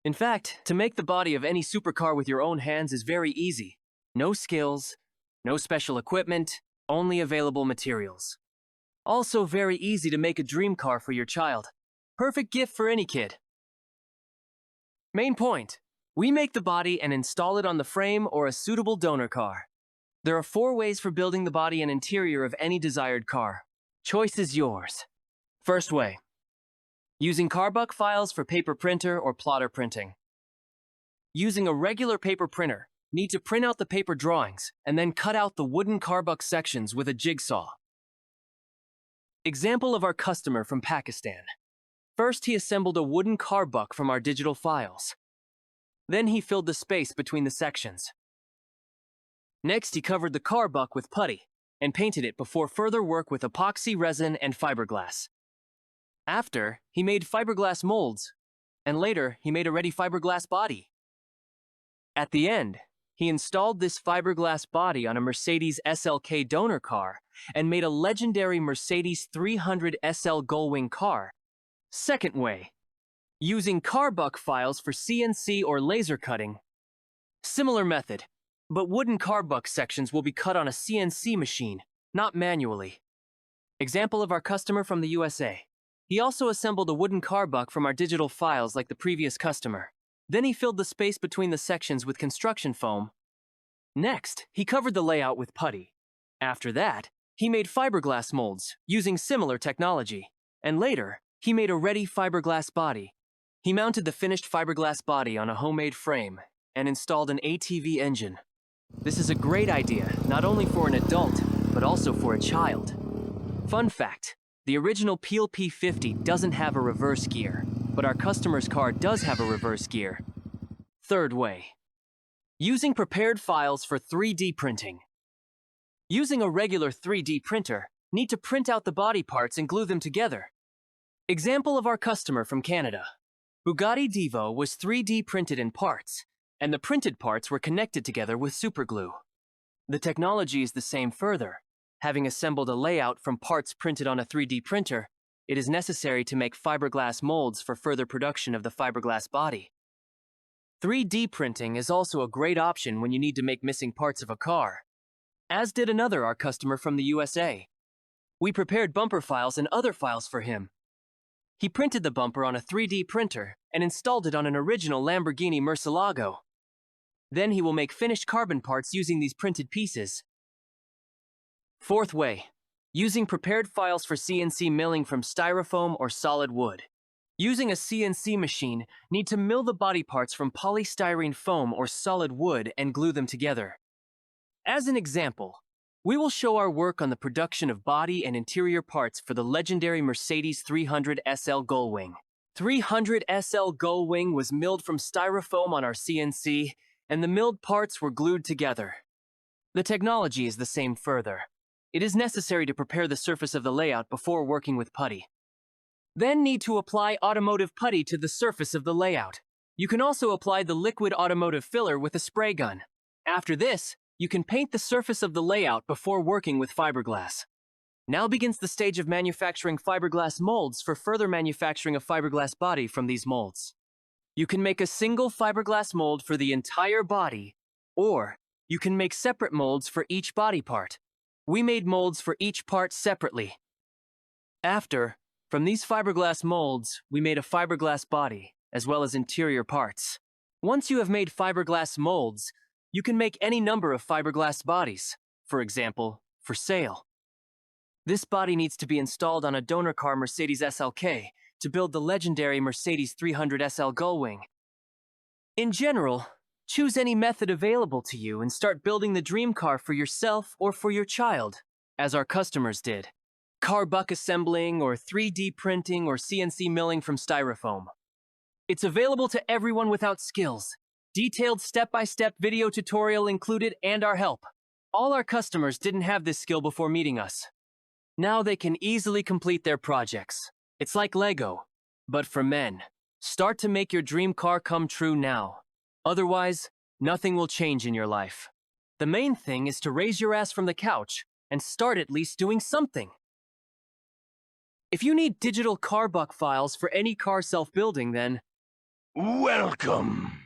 In fact, to make the body of any supercar with your own hands is very easy. No skills, no special equipment, only available materials. Also very easy to make a dream car for your child. Perfect gift for any kid. Main point. We make the body and install it on the frame or a suitable donor car. There are 4 ways for building the body and interior of any desired car. Choice is yours. First way. Using carbuck files for paper printer or plotter printing. Using a regular paper printer, need to print out the paper drawings and then cut out the wooden carbuck sections with a jigsaw. Example of our customer from Pakistan. First, he assembled a wooden carbuck from our digital files. Then he filled the space between the sections. Next, he covered the carbuck with putty and painted it before further work with epoxy resin and fiberglass. After, he made fiberglass molds, and later, he made a ready fiberglass body. At the end, he installed this fiberglass body on a Mercedes SLK donor car and made a legendary Mercedes 300 SL Gullwing car. Second way, using carbuck files for CNC or laser cutting. Similar method, but wooden carbuck sections will be cut on a CNC machine, not manually. Example of our customer from the USA. He also assembled a wooden carbuck from our digital files like the previous customer. Then he filled the space between the sections with construction foam. Next, he covered the layout with putty. After that, he made fiberglass molds using similar technology. And later, he made a ready fiberglass body. He mounted the finished fiberglass body on a homemade frame and installed an ATV engine. This is a great idea, not only for an adult, but also for a child. Fun fact, the original Peel P50 doesn't have a reverse gear, but our customer's car does have a reverse gear. Third way, using prepared files for 3D printing. Using a regular 3D printer, need to print out the body parts and glue them together. Example of our customer from Canada. Bugatti Divo was 3D printed in parts, and the printed parts were connected together with superglue. The technology is the same further. Having assembled a layout from parts printed on a 3D printer, it is necessary to make fiberglass molds for further production of the fiberglass body. 3D printing is also a great option when you need to make missing parts of a car. As did our customer from the USA. We prepared bumper files and other files for him. He printed the bumper on a 3D printer and installed it on an original Lamborghini Murcielago. Then he will make finished carbon parts using these printed pieces. Fourth way, using prepared files for CNC milling from styrofoam or solid wood. Using a CNC machine, need to mill the body parts from polystyrene foam or solid wood and glue them together. As an example, we will show our work on the production of body and interior parts for the legendary Mercedes 300 SL Gullwing. 300 SL Gullwing was milled from styrofoam on our CNC, and the milled parts were glued together. The technology is the same further. It is necessary to prepare the surface of the layout before working with putty. Then need to apply automotive putty to the surface of the layout. You can also apply the liquid automotive filler with a spray gun. After this, you can paint the surface of the layout before working with fiberglass. Now begins the stage of manufacturing fiberglass molds for further manufacturing a fiberglass body from these molds. You can make a single fiberglass mold for the entire body, or you can make separate molds for each body part. We made molds for each part separately. After, from these fiberglass molds, we made a fiberglass body, as well as interior parts. Once you have made fiberglass molds, you can make any number of fiberglass bodies, for example, for sale. This body needs to be installed on a donor car Mercedes SLK to build the legendary Mercedes 300 SL Gullwing. In general, choose any method available to you and start building the dream car for yourself or for your child, as our customers did. Carbuck assembling or 3D printing or CNC milling from styrofoam. It's available to everyone without skills. Detailed step-by-step video tutorial included and our help. All our customers didn't have this skill before meeting us. Now they can easily complete their projects. It's like Lego, but for men. Start to make your dream car come true now. Otherwise, nothing will change in your life. The main thing is to raise your ass from the couch and start at least doing something. If you need digital carbuck files for any car self-building, then Welcome.